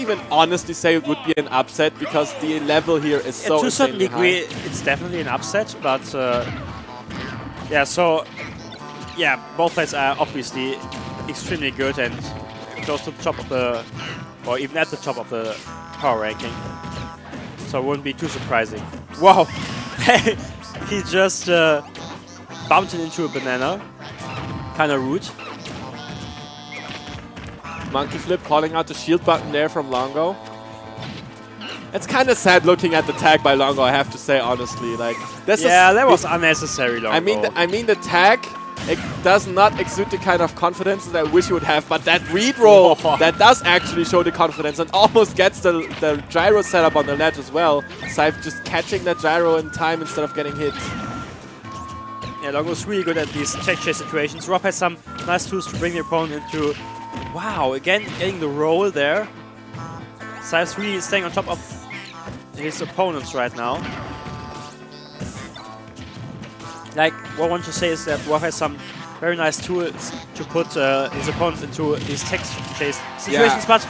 even honestly say it would be an upset because the level here is so to a certain degree, high. it's definitely an upset, but yeah, so yeah, both players are obviously extremely good and close to the top of the, or even at the top of the power ranking. So it wouldn't be too surprising. Wow, he just bumped it into a banana. Kind of rude. Monkey flip calling out the shield button there from LoNg0uw. It's kind of sad looking at the tag by LoNg0uw, I have to say honestly. Like that was unnecessary. LoNg0uw. I mean the tag. It does not exude the kind of confidence that I wish it would have, but that read roll, that does actually show the confidence and almost gets the gyro setup on the ledge as well. cyve just catching that gyro in time instead of getting hit. Yeah, LoNg0uw's really good at these tech chase situations. Rob has some nice tools to bring the opponent into... Wow, again, getting the roll there. cyve's really staying on top of his opponents right now. Like, what I want to say is that Rob has some very nice tools to put his opponent into these tech chase situations, but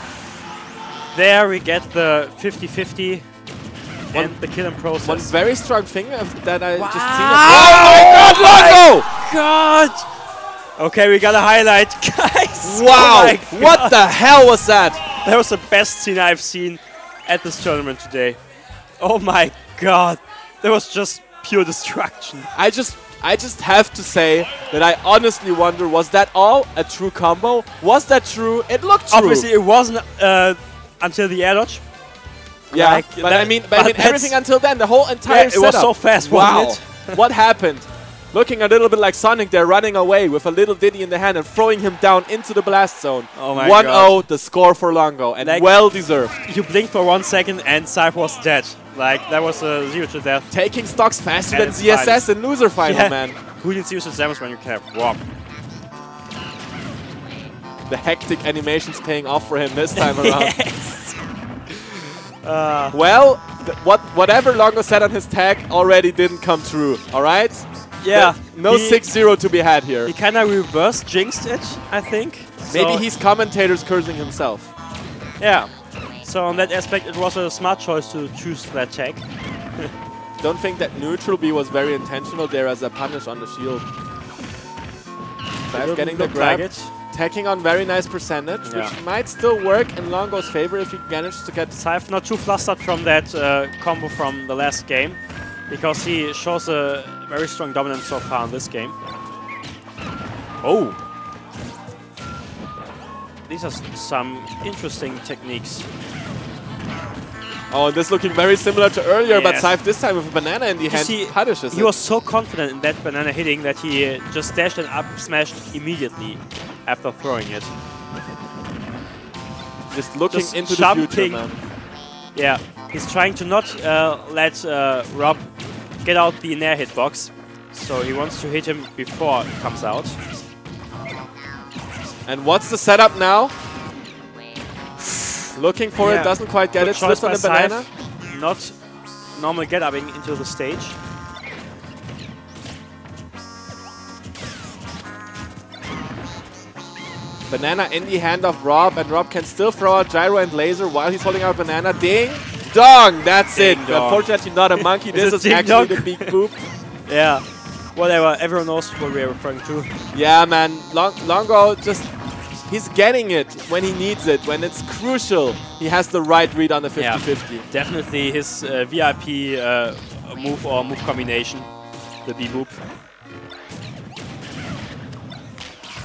there we get the 50-50 and the killing process. One very strong thing that I just seen. Oh my God! Okay, we got a highlight, guys. Wow! Oh what the hell was that? That was the best scene I've seen at this tournament today. Oh my God! That was just pure destruction. I just have to say that I honestly wonder, was that all a true combo? Was that true? It looked true. Obviously, it wasn't until the air dodge. Yeah, like but I mean everything until then, the whole entire setup. It was so fast, wasn't it? What happened? Looking a little bit like Sonic there, running away with a little Diddy in the hand and throwing him down into the blast zone. Oh my God. 1-0, the score for LoNg0uw, and like, well deserved. You blinked for 1 second and cyve was dead. Like, that was a 0 to death. Taking stocks faster than ZSS in loser final, man. Who needs useless damage when you can have Rob? The hectic animations paying off for him this time around. Yes. Well, whatever LoNg0uw said on his tag already didn't come true, alright? Yeah. No 6-0 to be had here. He kind of reverse jinxed it, I think. Maybe he's commentators cursing himself. Yeah. So on that aspect, it was a smart choice to choose that tag. Don't think that neutral B was very intentional there as a punish on the shield. cyve getting the grab. Tacking on very nice percentage, which might still work in LoNg0uw's favor if he manages to get... cyve not too flustered from that combo from the last game, because he shows a very strong dominance so far in this game. Oh! These are some interesting techniques. Oh, and this looking very similar to earlier, but cyve this time with a banana in the hand punishes it. He was so confident in that banana hitting that he just dashed and up smashed immediately after throwing it. Just looking into the future, man. Yeah, he's trying to not let Rob get out the nair hitbox, so he wants to hit him before it comes out. And what's the setup now? Looking for it, doesn't quite get it. Slips on the banana. Not normal get-upping into the stage. Banana in the hand of Rob, and Rob can still throw out gyro and laser while he's holding out banana. Ding dong, that's it. Unfortunately not a monkey, this is actually the big boop. Yeah, whatever, everyone knows what we're referring to. Yeah, man, LoNg0uw just, he's getting it when he needs it. When it's crucial, he has the right read on the 50-50. Yeah, definitely his VIP move or move combination, the B-boop.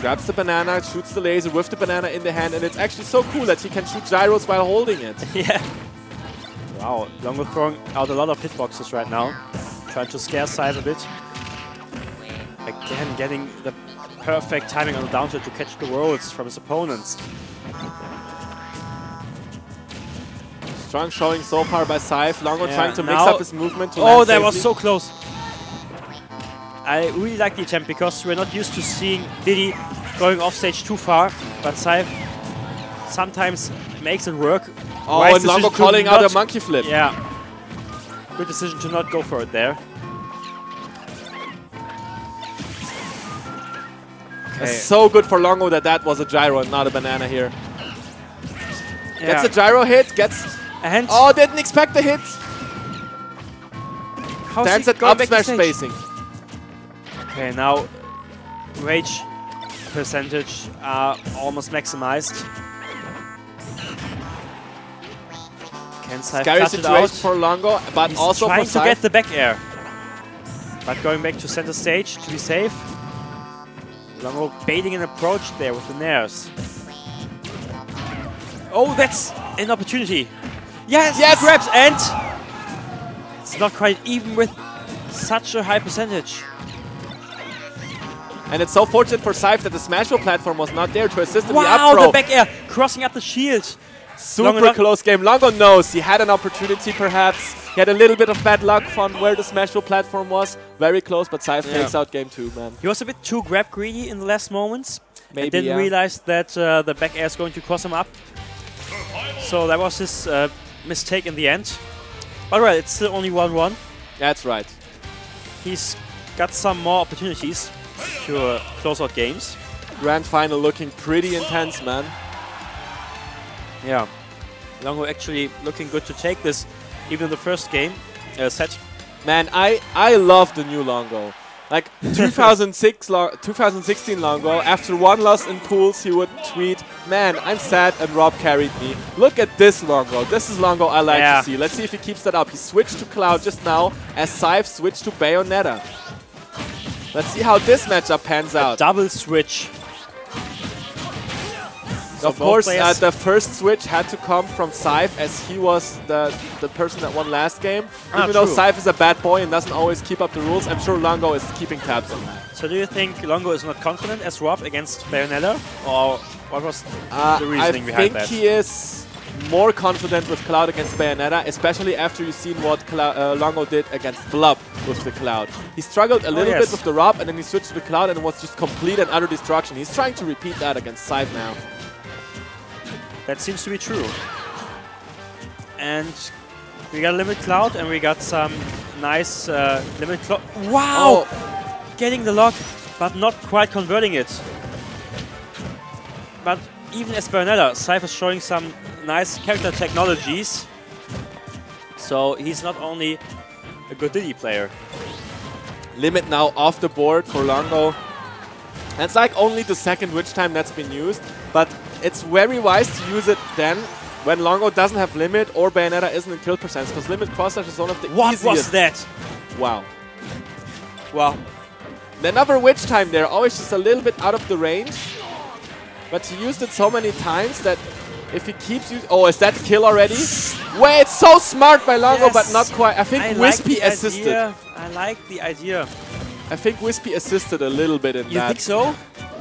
Grabs the banana, shoots the laser with the banana in the hand, and it's actually so cool that he can shoot gyros while holding it. Yeah. Wow, LoNg0uw throwing out a lot of hitboxes right now. Trying to scare cyve a bit. Again, getting the perfect timing on the down tilt to catch the rolls from his opponents. Strong showing so far by cyve. LoNg0uw trying to mix up his movement to land that was so close. I really like the attempt because we're not used to seeing Diddy going off stage too far, but cyve sometimes makes it work. Oh, and LoNg0uw calling out a monkey flip. Yeah. Good decision to not go for it there. Okay. It's so good for LoNg0uw that was a gyro and not a banana here. Gets a gyro hit, gets... And Oh, didn't expect the hit! how's Stands he at going up back to smash stage? spacing. Okay, now rage percentage are almost maximized. Can cyve Scary cut it situation out? for LoNg0uw, but He's also trying for to cyve. get the back air. But going back to center stage to be safe. LoNg0uw baiting an approach there with the nairs. Oh, that's an opportunity. Yes, Yes! grabs, and it's not quite even with such a high percentage. And it's so fortunate for cyve that the Smashville platform was not there to assist in the Wow, up throw. the back air, crossing up the shield. Super close game. LoNg0uw knows he had an opportunity perhaps. He had a little bit of bad luck from where the Smashville platform was. Very close, but cyve takes out game 2, man. He was a bit too grab greedy in the last moments. Maybe, and didn't realize that the back air is going to cross him up. So that was his mistake in the end. But right, it's still only 1-1. That's right. He's got some more opportunities to close out games. Grand final looking pretty intense, man. Yeah. LoNg0uw actually looking good to take this, even in the first game set. Man, I love the new LoNg0uw. Like 2016 LoNg0uw, after one loss in pools, he would tweet, "Man, I'm sad and Rob carried me. Look at this LoNg0uw. This is LoNg0uw I like to see." Let's see if he keeps that up. He switched to Cloud just now as cyve switched to Bayonetta. Let's see how this matchup pans out. Double switch. So of course, the first switch had to come from cyve as he was the person that won last game. Even though cyve is a bad boy and doesn't always keep up the rules, I'm sure LoNg0uw is keeping tabs on that. So do you think LoNg0uw is not confident as Rob against Bayonetta? Or what was the reasoning behind that? I think he is more confident with Cloud against Bayonetta, especially after you've seen what LoNg0uw did against Blub with the Cloud. He struggled a little bit with the Rob and then he switched to the Cloud and it was just complete and utter destruction. He's trying to repeat that against cyve now. That seems to be true. And we got Limit Cloud and we got some nice Limit Cloud. Wow! Oh. Getting the lock, but not quite converting it. But even as Bayonetta, cyve is showing some nice character technologies. So he's not only a good Diddy player. Limit now off the board for LoNg0uw. That's like only the second witch time that's been used, but it's very wise to use it then when LoNg0uw doesn't have limit or Bayonetta isn't in kill percent, because limit cross slash is one of the easiest. What was that? Wow. Wow. Another witch time there, always just a little bit out of the range, but he used it so many times that if he keeps using... Oh, is that kill already? Wait, it's so smart by LoNg0uw, but not quite. I think Wispy assisted. I like the idea. I think Wispy assisted a little bit in that. You think so?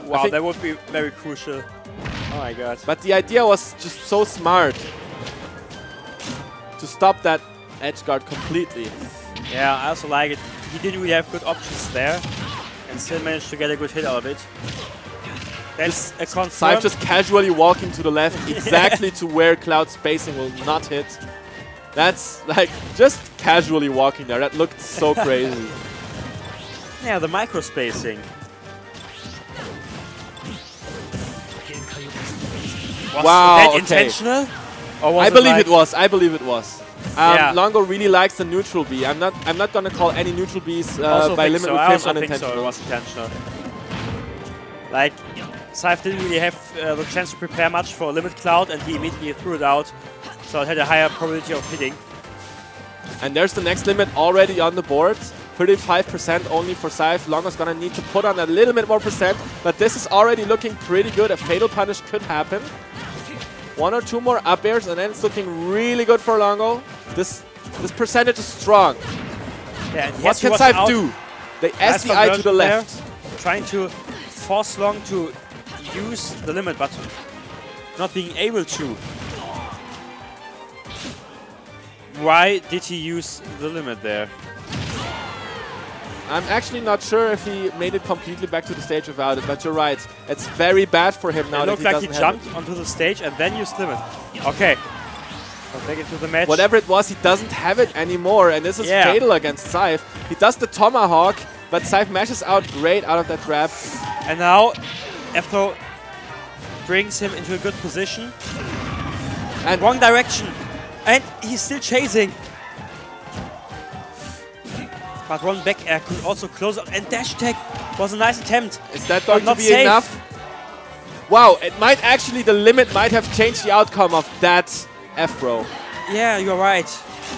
Wow, that would be very crucial. Oh my god. But the idea was just so smart to stop that edge guard completely. Yeah, I also like it. He didn't really have good options there and still managed to get a good hit out of it. That's a confirm. cyve just casually walking to the left exactly to where Cloud spacing will not hit. That's like just casually walking there. That looked so crazy. Yeah, the micro spacing. Was that intentional? Or was I believe it was. I believe it was. LoNg0uw really likes the neutral B. I'm not gonna call any neutral Bs by limit with him unintentional. So it was intentional. Like cyve didn't really have the chance to prepare much for Limit Cloud, and he immediately threw it out. So it had a higher probability of hitting. And there's the next limit already on the board. 35% only for cyve. LoNg0uw's gonna need to put on a little bit more percent, but this is already looking pretty good. A Fatal Punish could happen. One or two more up airs, and then it's looking really good for LoNg0uw. This percentage is strong. Yeah, what can cyve do? They SDI to the left. Trying to force LoNg0uw to use the limit, but not being able to. Why did he use the limit there? I'm actually not sure if he made it completely back to the stage without it, but you're right. It's very bad for him now. It looked like he jumped onto the stage and then used limit. Okay. Let's take it to the match. Whatever it was, he doesn't have it anymore, and this is fatal against cyve. He does the Tomahawk, but cyve mashes out great out of that grab. And now, F-throw brings him into a good position. And wrong direction. And he's still chasing. But wrong back air could also close up. And dash attack was a nice attempt. Is that going to be enough? Wow, it might actually, the limit might have changed the outcome of that F-throw. Yeah, you're right.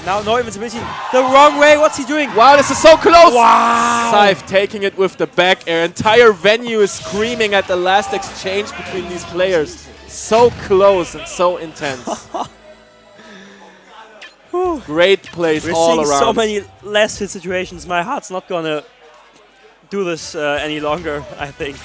Now no invincibility. The wrong way, what's he doing? Wow, this is so close! Wow! cyve taking it with the back air. Entire venue is screaming at the last exchange between these players. So close and so intense. Great plays all around. We're seeing so many last hit situations. My heart's not gonna do this any longer, I think.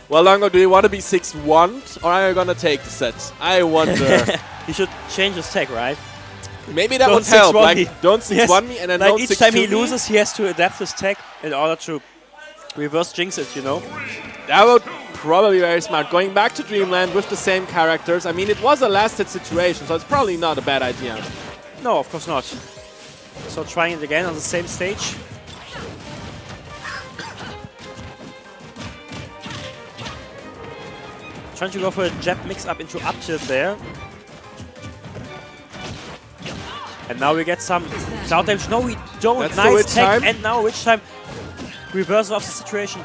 Well, LoNg0uw, do you want to be 6-1 or are you going to take the set? I wonder. He should change his tech, right? Maybe that would help. Like, don't 6-1 me and then like don't 6-2 each time he loses, he has to adapt his tech in order to reverse jinx it, you know? That would probably be very smart. Going back to Dreamland with the same characters. I mean, it was a last hit situation, so it's probably not a bad idea. No, of course not. So trying it again on the same stage. Trying to go for a jab mix up into up tilt there. And now we get some cloud damage. No, we don't. That's nice tech. And now which time? Reversal of the situation.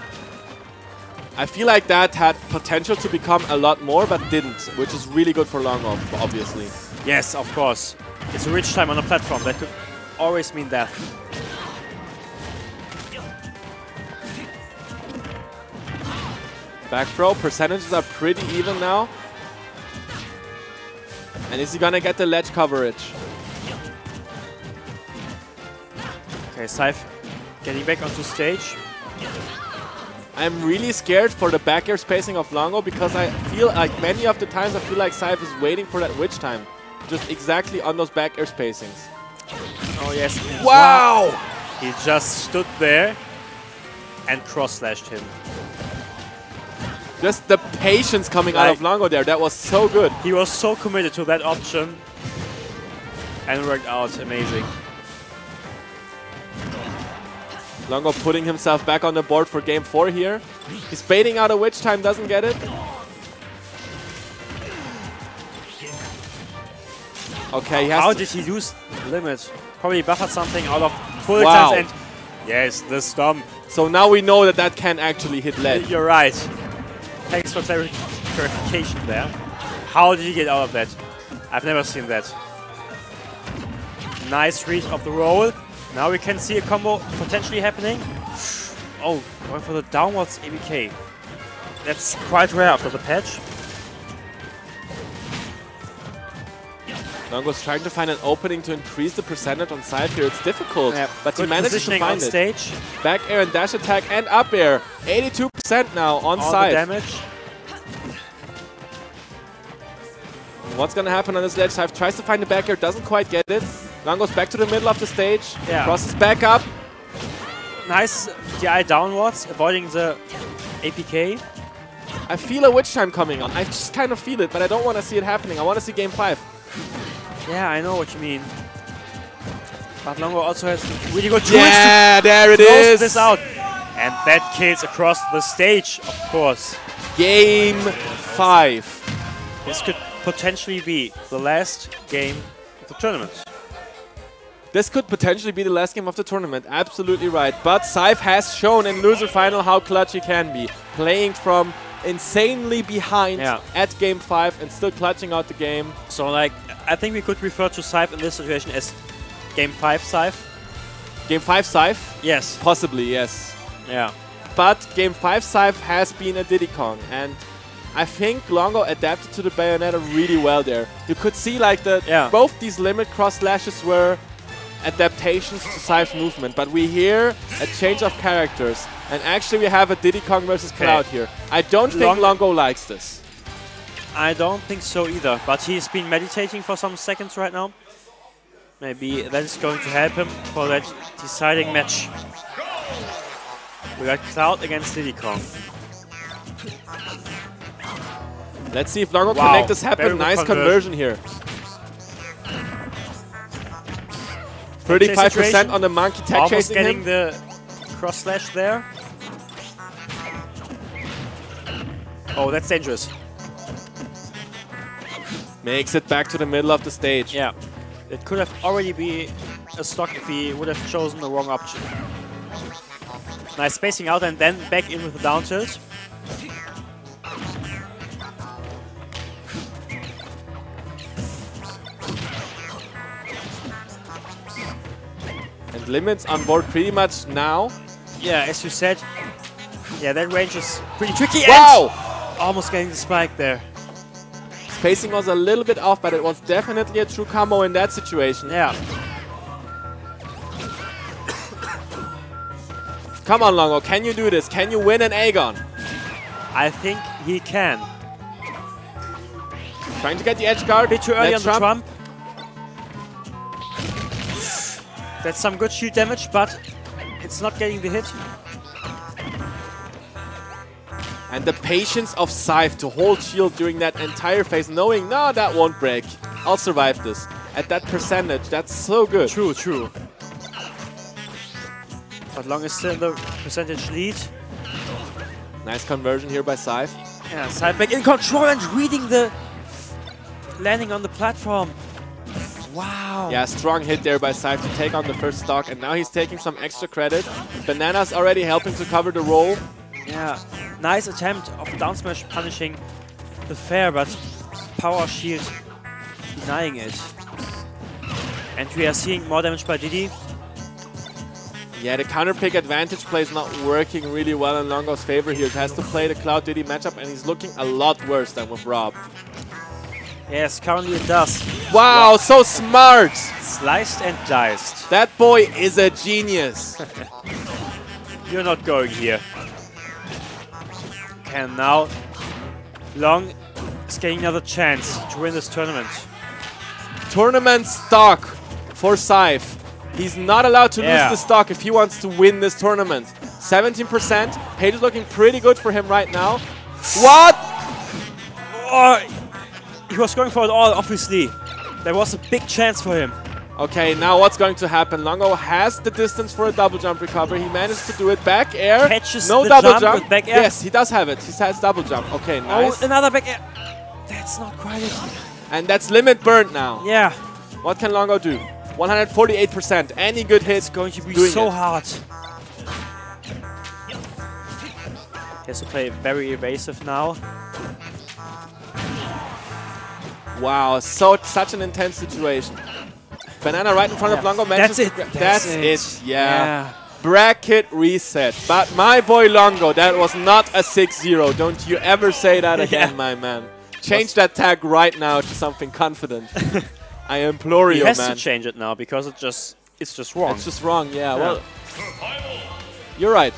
I feel like that had potential to become a lot more, but didn't, which is really good for LoNg0uw, obviously. Yes, of course. It's a rich time on a platform. That could always mean death. Back throw, percentages are pretty even now. And is he gonna get the ledge coverage? Okay, cyve getting back onto stage. I'm really scared for the back air spacing of LoNg0uw because I feel like many of the times I feel like cyve is waiting for that witch time. Just exactly on those back air spacings. Oh yes. Wow! He just stood there and cross-slashed him. Just the patience coming out of LoNg0uw there, that was so good. He was so committed to that option and worked out amazing. LoNg0uw putting himself back on the board for game 4 here. He's baiting out a witch time, doesn't get it. Okay, he has How did he use limit? Probably buffered something out of full extents and yes, the stomp. So now we know that that can actually hit ledge. You're right. Thanks for clarification there. How did he get out of that? I've never seen that. Nice read of the roll. Now we can see a combo potentially happening. Oh, going for the downwards ABK. That's quite rare after the patch. LoNg0uw's trying to find an opening to increase the percentage on cyve here. It's difficult, but he manages to find it. Stage. Back air and dash attack and up air. 82% now on all cyve. the damage. What's going to happen on this ledge? cyve tries to find the back air, doesn't quite get it. LoNg0uw's back to the middle of the stage. Yeah. Crosses back up. Nice DI downwards, avoiding the APK. I feel a witch time coming on. I just kind of feel it, but I don't want to see it happening. I want to see game 5. Yeah, I know what you mean. But LoNg0uw also has really good tools to there it close is. this out. And that kills across the stage, of course. Game 5. This could potentially be the last game of the tournament. This could potentially be the last game of the tournament. Absolutely right. But cyve has shown in loser final how clutch he can be. Playing from insanely behind at game 5 and still clutching out the game. So, like, I think we could refer to cyve in this situation as game 5 cyve. Game 5 cyve? Yes. Possibly, yes. Yeah. But game 5 cyve has been a Diddy Kong, and I think LoNg0uw adapted to the Bayonetta really well there. You could see like both these limit cross slashes were adaptations to cyve's movement, but we hear a change of characters, and actually we have a Diddy Kong versus Cloud here. I don't think LoNg0uw likes this. I don't think so either, but he's been meditating for some seconds right now. Maybe that is going to help him for that deciding match. We got Cloud against Diddy Kong. Let's see if LoNg0uw can make this happen. Nice conversion here. 35% on the monkey tech chasing getting him. The cross slash there. Oh, that's dangerous. Makes it back to the middle of the stage. Yeah. It could have already been a stock if he would have chosen the wrong option. Nice spacing out and then back in with the down tilt. And limits on board pretty much now. Yeah, as you said. Yeah, that range is pretty tricky. Wow! And almost getting the spike there. Spacing was a little bit off, but it was definitely a true combo in that situation. Yeah. Come on, LoNg0uw, can you do this? Can you win an AGON? I think he can. Trying to get the edge guard. A bit too early on the trump. That's some good shield damage, but it's not getting the hit. And the patience of cyve to hold shield during that entire phase, knowing, no, that won't break. I'll survive this. At that percentage, that's so good. True, true. But LoNg is still in the percentage lead. Nice conversion here by cyve. Yeah, cyve back in control and reading the landing on the platform. Wow. Yeah, strong hit there by cyve to take on the first stock, and now he's taking some extra credit. Banana's already helping to cover the roll. Yeah, nice attempt of down smash punishing the fair, but power shield denying it. And we are seeing more damage by Diddy. Yeah, the counter pick advantage play is not working really well in LoNg0uw's favor here. He has to play the Cloud Diddy matchup, and he's looking a lot worse than with Rob. Yes, currently it does. Wow, so smart! Sliced and diced. That boy is a genius. You're not going here. And now LoNg is getting another chance to win this tournament. Tournament stock for cyve. He's not allowed to lose the stock if he wants to win this tournament. 17%. Page is looking pretty good for him right now. What? Oh, he was going for it all, obviously. There was a big chance for him. Okay, now what's going to happen? LoNg0uw has the distance for a double jump recovery. He managed to do it. Back air. Catches no the double jump with back air. Yes, he does have it. He has double jump. Okay, nice. Oh, another back air. That's not quite it. And that's limit burnt now. Yeah. What can LoNg0uw do? 148%. Any good hit. It's going to be so hard. He has to play very evasive now. Wow, such an intense situation. Banana right in front of LoNg0uw. That's it. That's it. Yeah. Bracket reset. But my boy LoNg0uw, that was not a 6-0. Don't you ever say that again, my man. Change that tag right now to something confident. I implore you, man. He has to change it now because it's just wrong. It's just wrong, yeah. Well, you're right.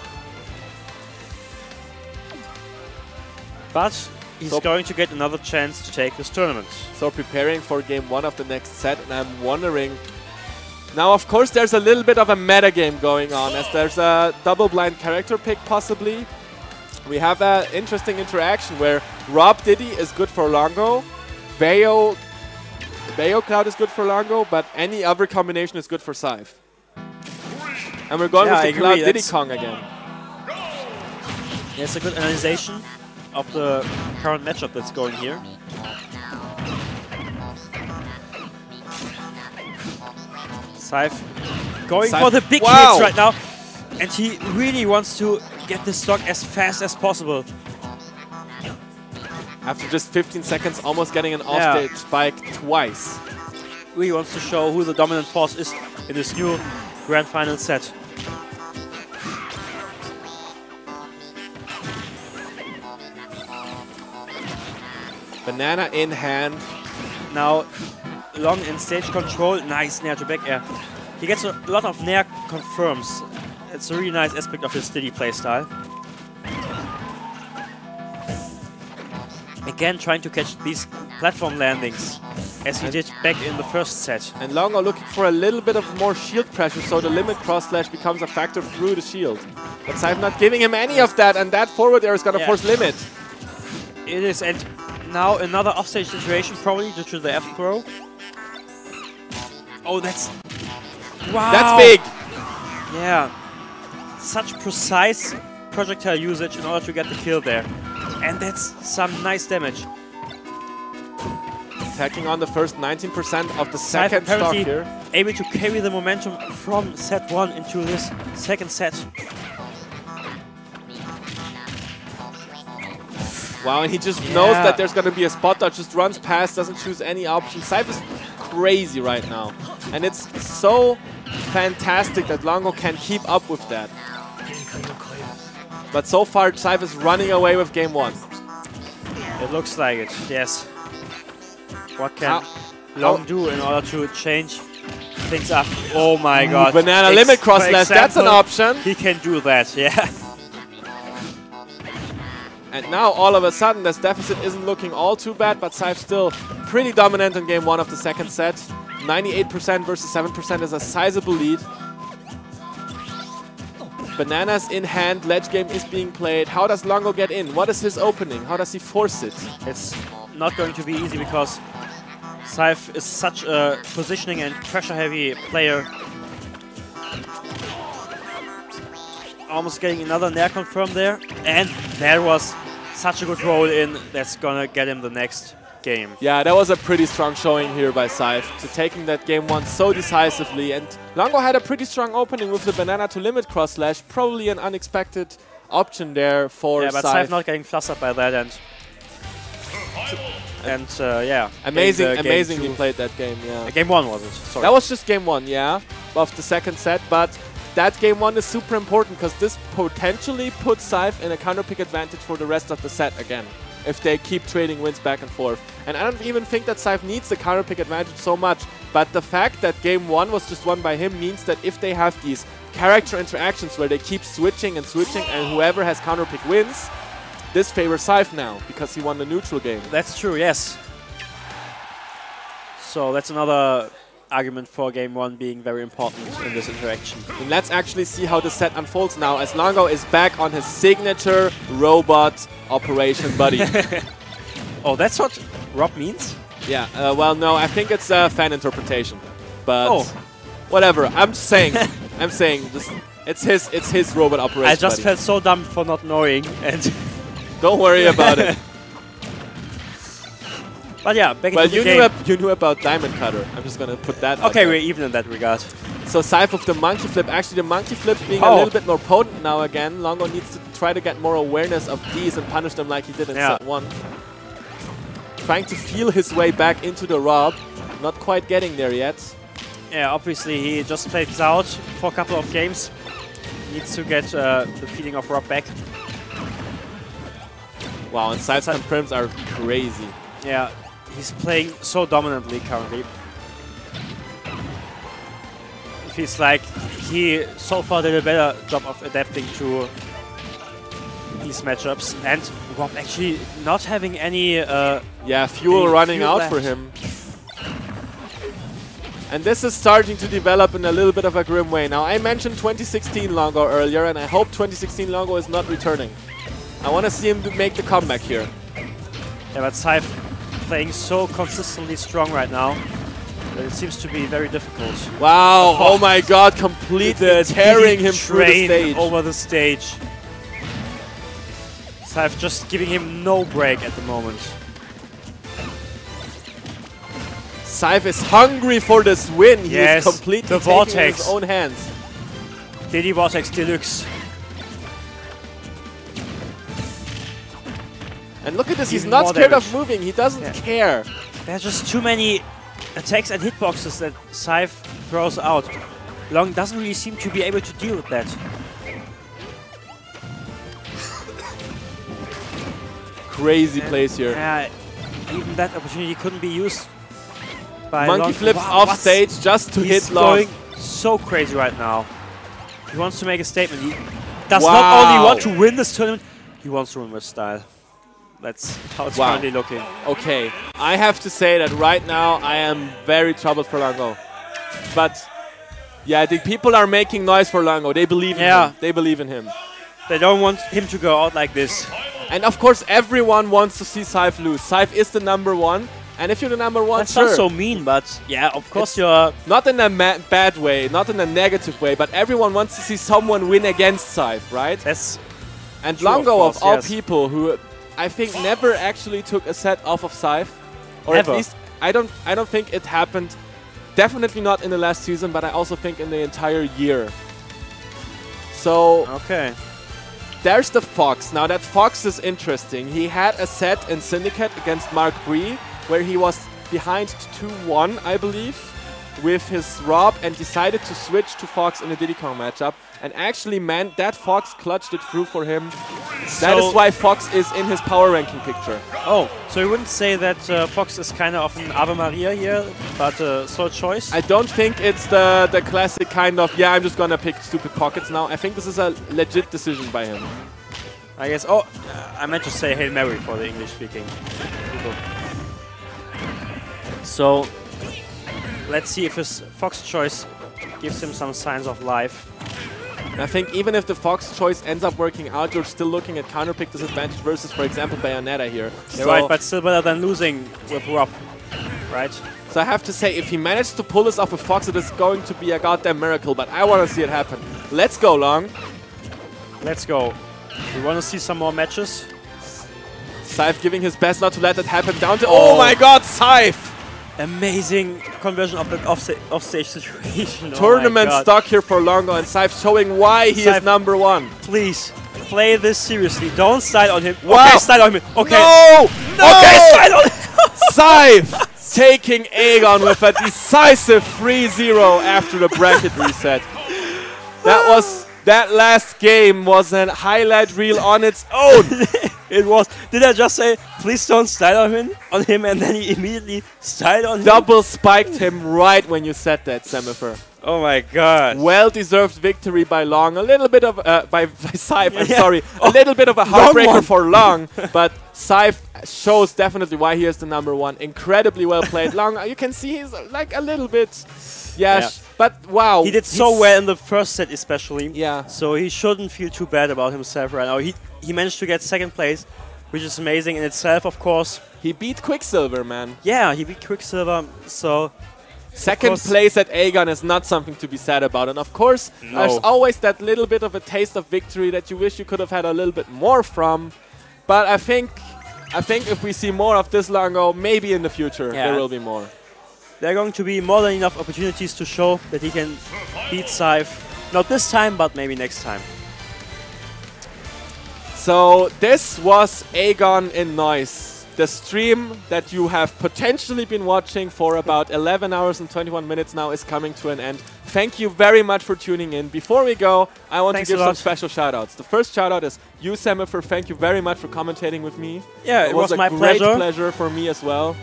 But he's going to get another chance to take this tournament. So preparing for game 1 of the next set, and I'm wondering... Now, of course, there's a little bit of a meta game going on, as there's a double-blind character pick, possibly. We have an interesting interaction where Rob Diddy is good for LoNg0uw, Bayo Cloud is good for LoNg0uw, but any other combination is good for cyve. And we're going with the Cloud Diddy Kong again. Yes, a good analysis of the current matchup that's going here. cyve going for the big hits right now. And he really wants to get this stock as fast as possible. After just 15 seconds, almost getting an offstage spike twice. Really wants to show who the dominant force is in this new grand final set. Banana in hand. Now LoNg in stage control. Nice nair to back air. He gets a lot of nair confirms. It's a really nice aspect of his Diddy playstyle. Again, trying to catch these platform landings, as he did back in the first set. And LoNg0uw looking for a little bit of more shield pressure, so the limit cross slash becomes a factor through the shield. But cyve not giving him any of that, and that forward air is going to force limit. It is, and now another offstage situation, probably due to the F throw. Oh, that's... Wow! That's big! Yeah. Such precise projectile usage in order to get the kill there. And that's some nice damage. Attacking on the first 19% of the cyve second stock apparently here. able to carry the momentum from set 1 into this second set. Wow, and he just knows that there's going to be a spot dodge, just runs past, doesn't choose any option. cyve is crazy right now. And it's so fantastic that LoNg0uw can keep up with that. But so far, cyve is running away with game 1. It looks like it, yes. What can LoNg0uw do in order to change things up? Oh my god. Banana limit cross slash, that's an option. He can do that, yeah. And now all of a sudden this deficit isn't looking all too bad, but cyve still pretty dominant in game 1 of the second set. 98% versus 7% is a sizable lead. Bananas in hand, ledge game is being played. How does LoNg0uw get in? What is his opening? How does he force it? It's not going to be easy because cyve is such a positioning and pressure heavy player. Almost getting another nair confirm there, and there was such a good roll in that's gonna get him the next game. Yeah, that was a pretty strong showing here by cyve to taking that game 1 so decisively, and LoNg0uw had a pretty strong opening with the banana to limit cross slash, probably an unexpected option there for yeah, but cyve not getting flustered by that, and yeah. Amazing he played that game, yeah. Game 1 was it? Sorry. That was just game 1, yeah, of the second set, but that game 1 is super important because this potentially puts cyve in a counter pick advantage for the rest of the set again, if they keep trading wins back and forth. And I don't even think that cyve needs the counter pick advantage so much, but the fact that game 1 was just won by him means that if they have these character interactions where they keep switching and whoever has counter pick wins, this favors cyve now because he won the neutral game. That's true, yes. So that's another argument for game 1 being very important in this interaction. And let's actually see how the set unfolds now as LoNg0uw is back on his signature robot operation buddy. Oh, that's what Rob means? Yeah, well, no, I think it's a fan interpretation. But whatever, I'm saying, just, it's his robot operation I just buddy. felt so dumb for not knowing, and don't worry about it. But yeah, back well, into the game. You knew about Diamond Cutter. I'm just going to put that Okay, we're even in that regard. So cyve with the monkey flip. Actually, the monkey flip being a little bit more potent now again. LoNg0uw needs to try to get more awareness of these and punish them like he did in set 1. Trying to feel his way back into the Rob. Not quite getting there yet. Yeah, obviously he just played this out for a couple of games. Needs to get the feeling of Rob back. Wow, and cyve's confirms are crazy. Yeah. He's playing so dominantly currently. It feels like he so far did a better job of adapting to these matchups, and Rob actually not having any fuel running out for him. And this is starting to develop in a little bit of a grim way. Now, I mentioned 2016 LoNg0uw earlier, and I hope 2016 LoNg0uw is not returning. I want to see him make the comeback here. Yeah, but cyve playing so consistently strong right now that it seems to be very difficult. Wow, oh my god, completely tearing him through the stage. Over the stage. cyve just giving him no break at the moment. cyve is hungry for this win. He is completely the taking Vortex. it in his own hands. Diddy Vortex Deluxe. And look at this, he's not scared of moving, he doesn't care. There's just too many attacks and hitboxes that cyve throws out. LoNg0uw doesn't really seem to be able to deal with that. Crazy plays here. Yeah, even that opportunity couldn't be used by Monkey LoNg0uw. flips off stage just to hit LoNg0uw. He's going so crazy right now. He wants to make a statement. He does not only want to win this tournament, he wants to win with style. That's how it's currently looking. Okay, I have to say that right now I am very troubled for LoNg0uw. But yeah, the people are making noise for LoNg0uw. They believe in him. They believe in him. They don't want him to go out like this. And of course, everyone wants to see cyve lose. cyve is the #1. And if you're the #1, that's not so mean, but yeah, of course you're... Not in a bad way, not in a negative way, but everyone wants to see someone win against cyve, right? That's and LoNg0uw, of all people, who I think, never actually took a set off of cyve. Or Ever. at least, I don't think it happened. Definitely not in the last season, but I also think in the entire year. So, Okay. there's the Fox. Now that Fox is interesting. He had a set in Syndicate against Mark Bree, where he was behind 2-1, I believe, with his Rob, and decided to switch to Fox in the Diddy Kong matchup. And actually, man, that Fox clutched it through for him. That is why Fox is in his power ranking picture. Oh, so you wouldn't say that Fox is kind of an Ave Maria here, but sole choice? I don't think it's the classic kind of, yeah, I'm just gonna pick stupid pockets now. I think this is a legit decision by him. I guess. Oh, I meant to say Hail Mary for the English-speaking people. So, let's see if his Fox choice gives him some signs of life. I think even if the Fox choice ends up working out, you're still looking at counterpick disadvantage versus, for example, Bayonetta here. Yeah, right, but still better than losing with Rob, right? So I have to say, if he managed to pull this off with Fox, it is going to be a goddamn miracle, but I want to see it happen. Let's go, LoNg. Let's go. We want to see some more matches. cyve giving his best not to let that happen down to... Oh my god, cyve! Amazing conversion of that offstage situation. Tournament stock here for LoNg0uw, and cyve showing why he is #1. Please, play this seriously. Don't slide on him. Wow. Okay, slide on him. Okay. No! Okay, slide on him. cyve taking AGON with a decisive 3-0 after the bracket reset. That last game was a highlight reel on its own. It was. Did I just say, please don't slide on him, and then he immediately slide on him? Double spiked him right when you said that, Semifer. Oh my god. Well-deserved victory by LoNg. A little bit of, by cyve, I'm sorry. A little bit of a heartbreaker for LoNg, but cyve shows definitely why he is the #1. Incredibly well played. LoNg, you can see he's like a little bit, but wow. He did so well in the first set especially. Yeah. So he shouldn't feel too bad about himself right now. He managed to get second place, which is amazing in itself, of course. He beat Quicksilver, man. Yeah, he beat Quicksilver, so... Second place at AGON is not something to be sad about. And of course, there's always that little bit of a taste of victory that you wish you could have had a little bit more from. But I think if we see more of this LoNg0uw, maybe in the future there will be more. There are going to be more than enough opportunities to show that he can beat cyve. Not this time, but maybe next time. So this was AGON Neuss, the stream that you have potentially been watching for about 11 hours and 21 minutes now is coming to an end. Thank you very much for tuning in. Before we go, I want to give some special shout-outs. The first shout-out is you, Semifer. Thank you very much for commentating with me. Yeah, it was my great pleasure for me as well.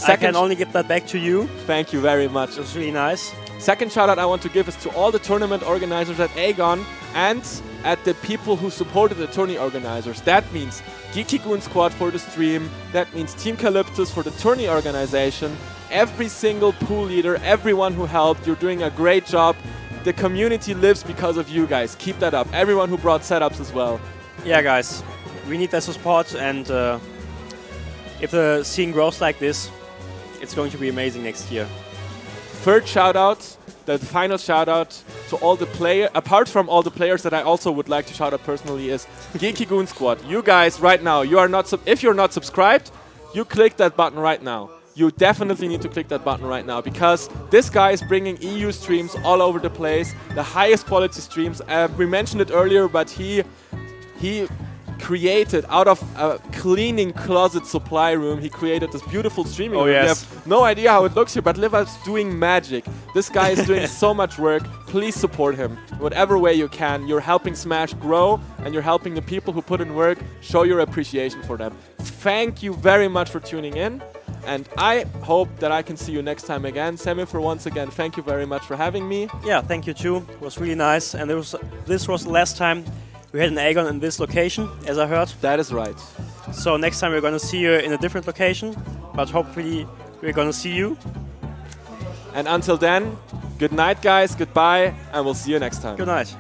I can only give that back to you. Thank you very much. It was really nice. Second shout-out I want to give is to all the tournament organizers at AGON and at the people who supported the tourney organizers. That means Geeky Goon Squad for the stream. That means Team Calyptus for the tourney organization. Every single pool leader, everyone who helped, you're doing a great job. The community lives because of you guys. Keep that up. Everyone who brought setups as well. Yeah, guys. We need that support, and if the scene grows like this, it's going to be amazing next year. Third shout-out, the final shout-out to all the players, apart from all the players that I also would like to shout out personally, is Geeky Goon Squad. You guys, right now, you are not if you're not subscribed, you click that button right now. You definitely need to click that button right now, because this guy is bringing EU streams all over the place, the highest quality streams. We mentioned it earlier, but he created, out of a cleaning closet supply room, he created this beautiful streaming room. Yes. You have no idea how it looks here, but Liva's doing magic. This guy is doing so much work. Please support him in whatever way you can. You're helping Smash grow, and you're helping the people who put in work. Show your appreciation for them. Thank you very much for tuning in, and I hope that I can see you next time again. Semifer, once again, thank you very much for having me. Yeah, thank you too. It was really nice, and this was the last time we had an AGON in this location, as I heard. That is right. So next time we're going to see you in a different location, but hopefully we're going to see you. And until then, good night, guys, goodbye, and we'll see you next time. Good night.